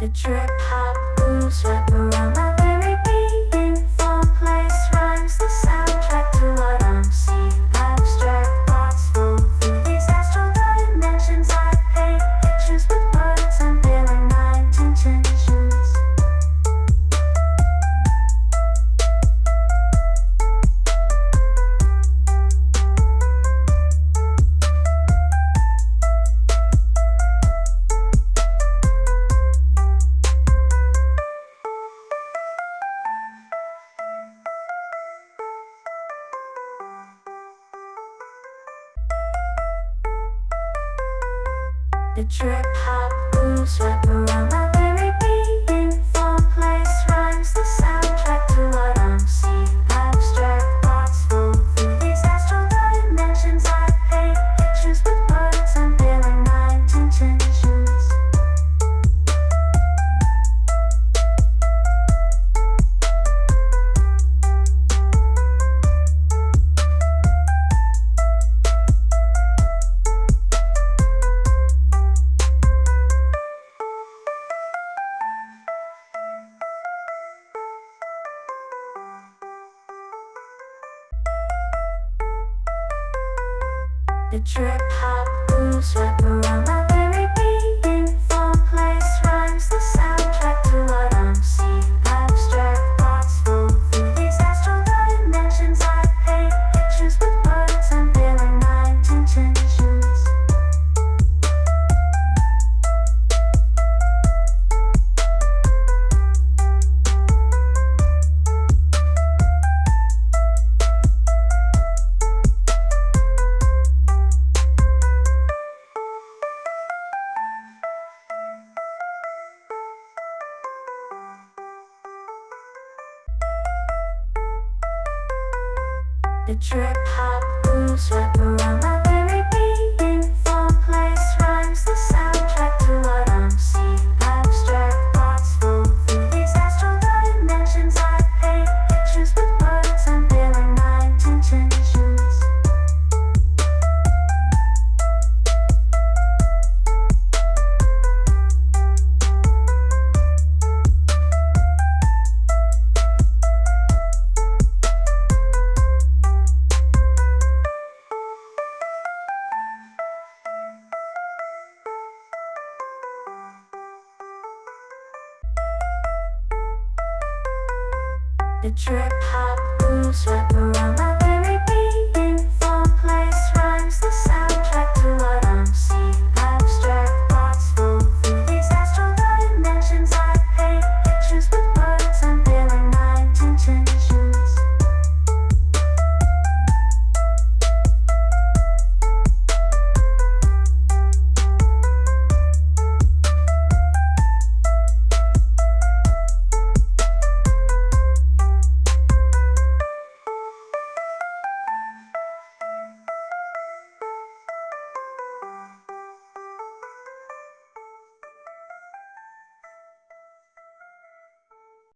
The trip hop moves wrap around my very being. Fall place rhymes the soundtrack to what I'm seeing. Abstract thoughts flow through these astral dimensions. I paint pictures with words, unveiling my intentions. The trip hop moves wrap around my very being. Fall place rhymes the soundtrack to what I'm seeing. Abstract thoughts flow through these astral dimensions. I paint pictures with words, unveiling my intentions. The trip hop moves wrap around my very being. Fall place rhymes the soundtrack to what I'm seeing. Abstract thoughts flow through these astral dimensions. I paint pictures with words, unveiling my intentions. The trip hop moves wrap around my very being. Fall place rhymes the soundtrack to what I'm seeing. Abstract thoughts flow through these astral dimensions. I paint pictures with words, unveiling my intentions. The trip hop moves wrap around